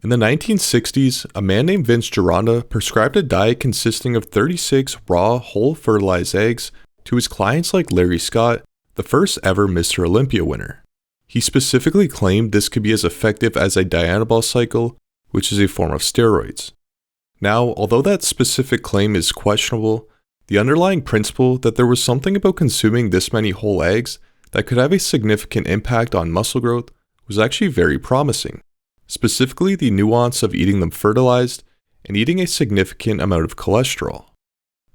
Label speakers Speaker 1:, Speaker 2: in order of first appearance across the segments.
Speaker 1: In the 1960s, a man named Vince Gironda prescribed a diet consisting of 36 raw, whole fertilized eggs to his clients like Larry Scott, the first ever Mr. Olympia winner. He specifically claimed this could be as effective as a Dianabol cycle, which is a form of steroids. Now, although that specific claim is questionable, the underlying principle that there was something about consuming this many whole eggs that could have a significant impact on muscle growth was actually very promising. Specifically the nuance of eating them fertilized and eating a significant amount of cholesterol.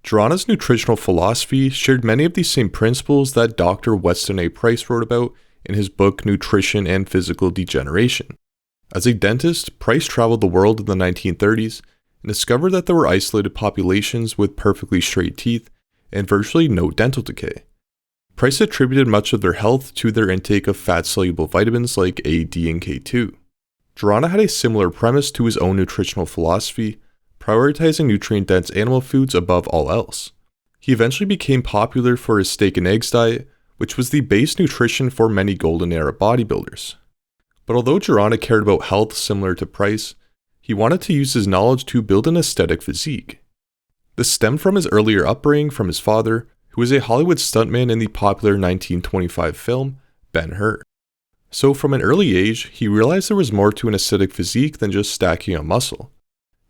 Speaker 1: Gironda's nutritional philosophy shared many of these same principles that Dr. Weston A. Price wrote about in his book Nutrition and Physical Degeneration. As a dentist, Price traveled the world in the 1930s and discovered that there were isolated populations with perfectly straight teeth and virtually no dental decay. Price attributed much of their health to their intake of fat-soluble vitamins like A, D, and K2. Gironda had a similar premise to his own nutritional philosophy, prioritizing nutrient-dense animal foods above all else. He eventually became popular for his steak and eggs diet, which was the base nutrition for many golden era bodybuilders. But although Gironda cared about health similar to Price, he wanted to use his knowledge to build an aesthetic physique. This stemmed from his earlier upbringing from his father, who was a Hollywood stuntman in the popular 1925 film Ben-Hur. So from an early age, he realized there was more to an aesthetic physique than just stacking on muscle.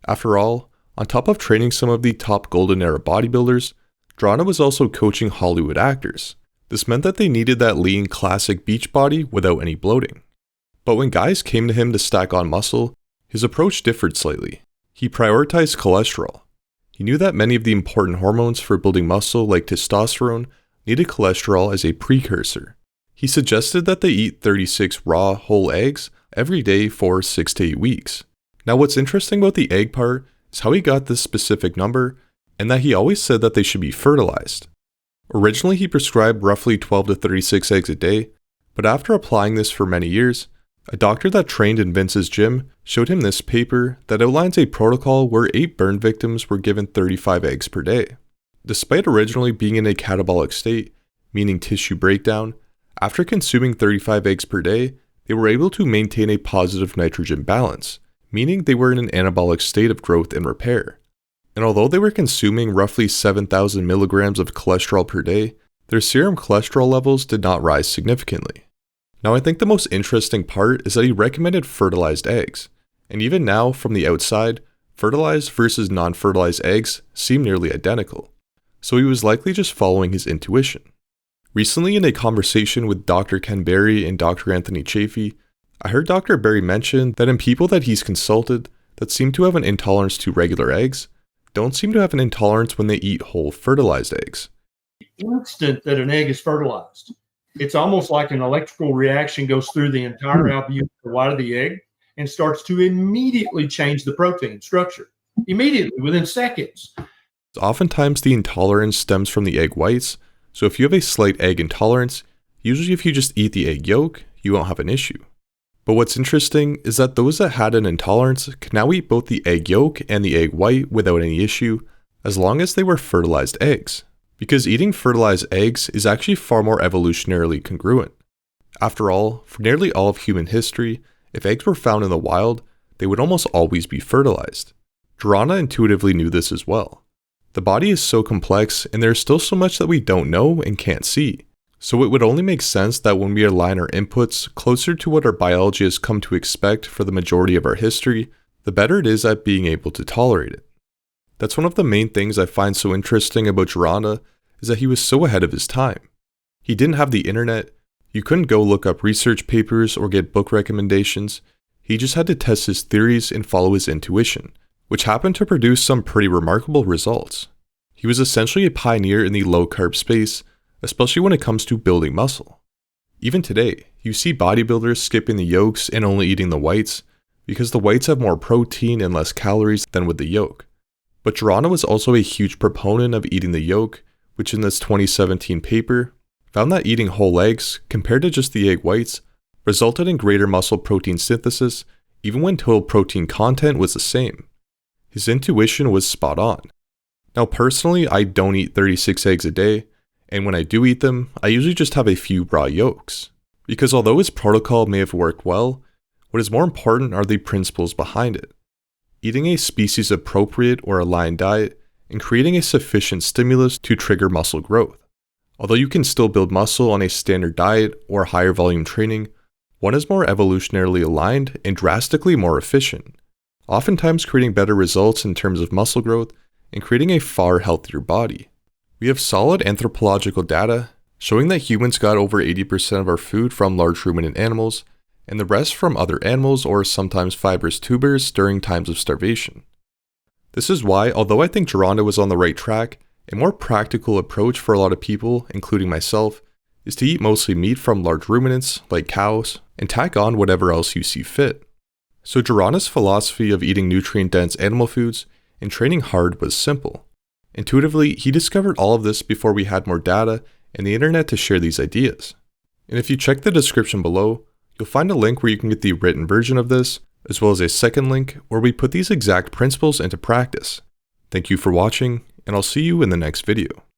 Speaker 1: After all, on top of training some of the top golden era bodybuilders, Gironda was also coaching Hollywood actors. This meant that they needed that lean classic beach body without any bloating. But when guys came to him to stack on muscle, his approach differed slightly. He prioritized cholesterol. He knew that many of the important hormones for building muscle like testosterone needed cholesterol as a precursor. He suggested that they eat 36 raw, whole eggs every day for 6 to 8 weeks. Now what's interesting about the egg part is how he got this specific number, and that he always said that they should be fertilized. Originally he prescribed roughly 12 to 36 eggs a day, but after applying this for many years, a doctor that trained in Vince's gym showed him this paper that outlines a protocol where 8 burn victims were given 35 eggs per day. Despite originally being in a catabolic state, meaning tissue breakdown, after consuming 35 eggs per day, they were able to maintain a positive nitrogen balance, meaning they were in an anabolic state of growth and repair. And although they were consuming roughly 7,000 milligrams of cholesterol per day, their serum cholesterol levels did not rise significantly. Now I think the most interesting part is that he recommended fertilized eggs, and even now from the outside, fertilized versus non-fertilized eggs seem nearly identical, so he was likely just following his intuition. Recently in a conversation with Dr. Ken Berry and Dr. Anthony Chafee, I heard Dr. Berry mention that in people that he's consulted that seem to have an intolerance to regular eggs, don't seem to have an intolerance when they eat whole fertilized eggs.
Speaker 2: Instant that an egg is fertilized, it's almost like an electrical reaction goes through the entire albumin, the white of the egg, and starts to immediately change the protein structure. Immediately, within seconds.
Speaker 1: Oftentimes the intolerance stems from the egg whites, so if you have a slight egg intolerance, usually if you just eat the egg yolk, you won't have an issue. But what's interesting is that those that had an intolerance can now eat both the egg yolk and the egg white without any issue, as long as they were fertilized eggs. Because eating fertilized eggs is actually far more evolutionarily congruent. After all, for nearly all of human history, if eggs were found in the wild, they would almost always be fertilized. Gironda intuitively knew this as well. The body is so complex, and there is still so much that we don't know and can't see. So it would only make sense that when we align our inputs closer to what our biology has come to expect for the majority of our history, the better it is at being able to tolerate it. That's one of the main things I find so interesting about Gironda, is that he was so ahead of his time. He didn't have the internet, you couldn't go look up research papers or get book recommendations, he just had to test his theories and follow his intuition, which happened to produce some pretty remarkable results. He was essentially a pioneer in the low-carb space, especially when it comes to building muscle. Even today, you see bodybuilders skipping the yolks and only eating the whites, because the whites have more protein and less calories than with the yolk. But Gironda was also a huge proponent of eating the yolk, which in this 2017 paper, found that eating whole eggs, compared to just the egg whites, resulted in greater muscle protein synthesis, even when total protein content was the same. His intuition was spot on. Now personally, I don't eat 36 eggs a day, and when I do eat them, I usually just have a few raw yolks. Because although his protocol may have worked well, What is more important are the principles behind it. Eating a species appropriate or aligned diet and creating a sufficient stimulus to trigger muscle growth. Although you can still build muscle on a standard diet or higher volume training, one is more evolutionarily aligned and drastically more efficient, oftentimes creating better results in terms of muscle growth and creating a far healthier body. We have solid anthropological data showing that humans got over 80% of our food from large ruminant animals, and the rest from other animals or sometimes fibrous tubers during times of starvation. This is why, although I think Geronda was on the right track, a more practical approach for a lot of people, including myself, is to eat mostly meat from large ruminants, like cows, and tack on whatever else you see fit. So Geronda's philosophy of eating nutrient-dense animal foods and training hard was simple. Intuitively, he discovered all of this before we had more data and the internet to share these ideas. And if you check the description below, you'll find a link where you can get the written version of this, as well as a second link where we put these exact principles into practice. Thank you for watching, and I'll see you in the next video.